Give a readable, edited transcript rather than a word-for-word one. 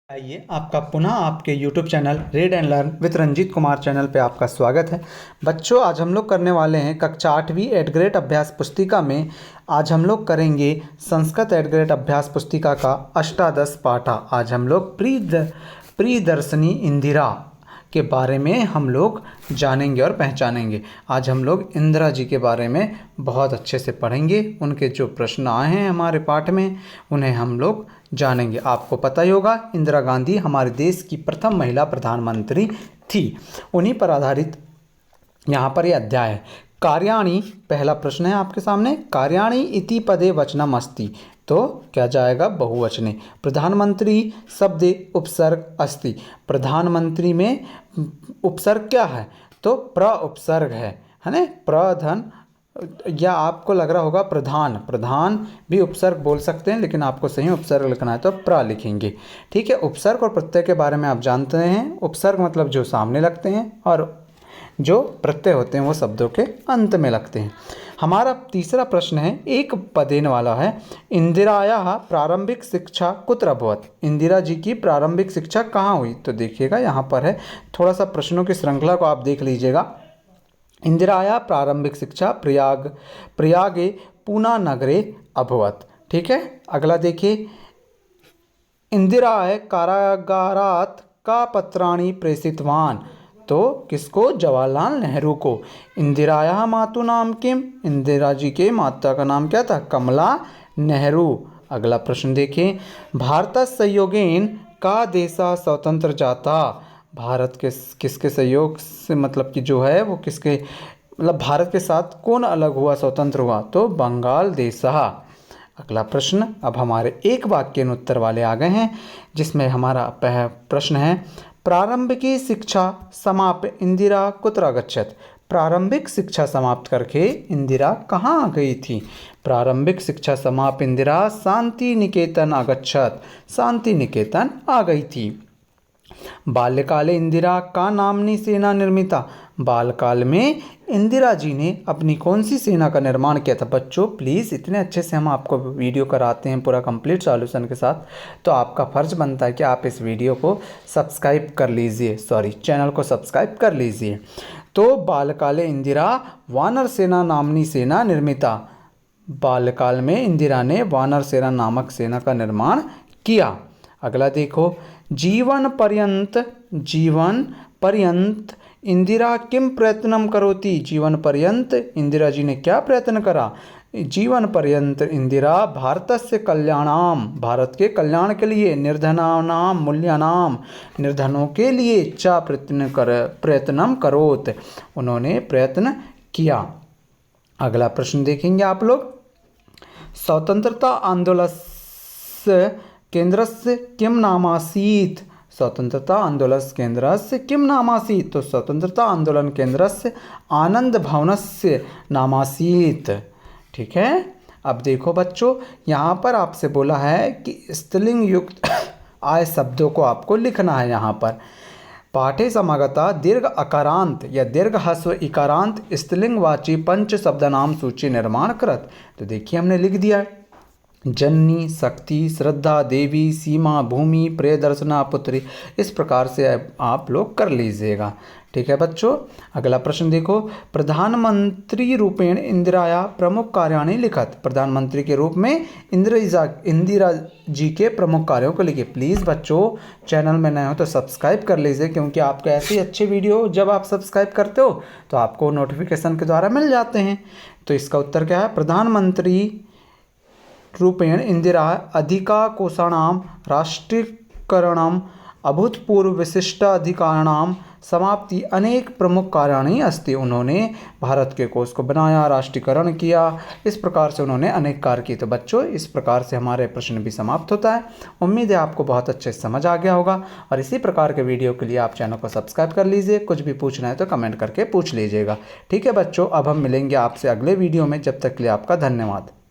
आइए आपका पुनः आपके YouTube channel read and learn with Ranjit Kumar channel पे आपका स्वागत है। बच्चों, आज हम लोग करने वाले हैं कक्षा 8वीं एट ग्रेड अभ्यास पुस्तिका में। आज हम लोग करेंगे संस्कृत एट ग्रेड अभ्यास पुस्तिका का अष्टादश पाठा। आज हम लोग प्रियदर्शिनी इंदिरा के बारे में हम लोग जानेंगे और पहचानेंगे। आज हम लोग इंदिरा जी के बारे में बहुत अच्छे से पढ़ेंगे। उनके जो प्रश्न आए हैं हमारे पाठ में उन्हें हम लोग जानेंगे। आपको पता ही होगा, इंदिरा गांधी हमारे देश की प्रथम महिला प्रधानमंत्री थी। उन्हीं पर आधारित यहाँ पर यह अध्याय है। कार्याणि, पहला प्रश्न है आपके सामने, कार्याणि इति पदे वचनम अस्ति, तो क्या जाएगा बहुवचने। प्रधानमंत्री शब्दे उपसर्ग अस्ति, प्रधानमंत्री में उपसर्ग क्या है, तो प्र उपसर्ग है ना। प्रधन, या आपको लग रहा होगा प्रधान भी उपसर्ग बोल सकते हैं, लेकिन आपको सही उपसर्ग लिखना है तो प्र लिखेंगे। ठीक है, उपसर्ग और प्रत्यय के बारे में आप जानते हैं। उपसर्ग मतलब जो सामने लगते हैं और जो प्रत्यय होते हैं वो शब्दों के अंत में लगते हैं। हमारा तीसरा प्रश्न है, एक पदेन वाला है, इंदिरायाः प्रारंभिक शिक्षा कुत्र अभवत्, इंदिरा जी की प्रारंभिक शिक्षा कहाँ हुई। तो देखिएगा यहाँ पर है, थोड़ा सा प्रश्नों की श्रृंखला को आप देख लीजिएगा। इंदिरायाः प्रारंभिक शिक्षा प्रयागे पूना नगरे अभवत्। ठीक है, अगला देखिए, इंदिराः कारागारात् का पत्राणि प्रेषितवान्, तो किसको, जवाहरलाल नेहरू को। इंदिरायाः मातु नाम किम, इंदिरा जी के माता का नाम क्या था, कमला नेहरू। अगला प्रश्न देखिए, भारतस्य सहयोगेन का देशः स्वतंत्र जाता, भारत के किसके सहयोग से, मतलब कि जो है वो किसके, मतलब भारत के साथ कौन अलग हुआ, स्वतंत्र हुआ, तो बंगाल देशः। अगला प्रश्न, अब हमारे एक वाक्य उत्तर वाले आ गए हैं, जिसमें हमारा प्रश्न है, प्रारंभिक शिक्षा समाप्य इंदिरा कुत्र अगच्छत्, प्रारंभिक शिक्षा समाप्त करके इंदिरा कहाँ आ गई थी। प्रारंभिक शिक्षा समाप्य इंदिरा शांति निकेतन अगच्छत्, शांति निकेतन आ गई थी। बाल्यकाले इंदिरा का नामनी सेना निर्मिता, बालकाल में इंदिरा जी ने अपनी कौन सी सेना का निर्माण किया था। बच्चों प्लीज़, इतने अच्छे से हम आपको वीडियो कराते हैं पूरा कंप्लीट सॉल्यूशन के साथ, तो आपका फ़र्ज़ बनता है कि आप इस वीडियो को सब्सक्राइब कर लीजिए, चैनल को सब्सक्राइब कर लीजिए। तो बालकाले इंदिरा वानर सेना नामनी सेना निर्मिता, बाल्यकाल में इंदिरा ने वानर सेना नामक सेना का निर्माण किया। अगला देखो, जीवन पर्यंत इंदिरा किम प्रयत्नम करोति, जीवन पर्यंत इंदिरा जी ने क्या प्रयत्न करा। जीवन पर्यंत इंदिरा भारतस्य कल्याणाम, भारत के कल्याण के लिए, निर्धनानाम मूल्यानाम, निर्धनों के लिए चा प्रयत्नम करोत, उन्होंने प्रयत्न किया। अगला प्रश्न देखेंगे आप लोग, स्वतंत्रता आंदोलनस्य केंद्रस्य किम नामासीत्, स्वतंत्रता आंदोलन केंद्रस्य किम नामासीत्, तो स्वतंत्रता आंदोलन केंद्रस्य आनंद भवनस्य नामासीत्। ठीक है, अब देखो बच्चों, यहाँ पर आपसे बोला है कि स्त्रीलिंग युक्त आय शब्दों को आपको लिखना है। यहाँ पर पाठे समागता दीर्घ अकारांत या दीर्घ ह्रस्व इकारांत स्त्रीलिंगवाची पंच शब्दनाम सूची निर्माण करत, तो देखिए हमने लिख दिया है, जननी, शक्ति, श्रद्धा, देवी, सीमा, भूमि, प्रियदर्शना, पुत्री। इस प्रकार से आप लोग कर लीजिएगा। ठीक है बच्चों, अगला प्रश्न देखो, प्रधानमंत्री रूपेण इंदिराया प्रमुख कार्याणि लिखत, प्रधानमंत्री के रूप में इंदिरा जी के प्रमुख कार्यों को लिखिए। प्लीज़ बच्चों, चैनल में नए हो तो सब्सक्राइब कर लीजिए, क्योंकि आपके ऐसे अच्छे वीडियो जब आप सब्सक्राइब करते हो तो आपको नोटिफिकेशन के द्वारा मिल जाते हैं। तो इसका उत्तर क्या है, प्रधानमंत्री रूपेण इंदिरा अधिकाकोषाणां राष्ट्रीकरणम् अभूतपूर्व विशिष्टाधिकाराणां समाप्ति अनेक प्रमुख कार्याणि अस्ति, उन्होंने भारत के कोष को बनाया, राष्ट्रीयकरण किया, इस प्रकार से उन्होंने अनेक कार्य किए। तो बच्चों, इस प्रकार से हमारे प्रश्न भी समाप्त होता है। उम्मीद है आपको बहुत अच्छे से समझ आ गया होगा, और इसी प्रकार के वीडियो के लिए आप चैनल को सब्सक्राइब कर लीजिए। कुछ भी पूछना है तो कमेंट करके पूछ लीजिएगा। ठीक है बच्चों, अब हम मिलेंगे आपसे अगले वीडियो में, जब तक के लिए आपका धन्यवाद।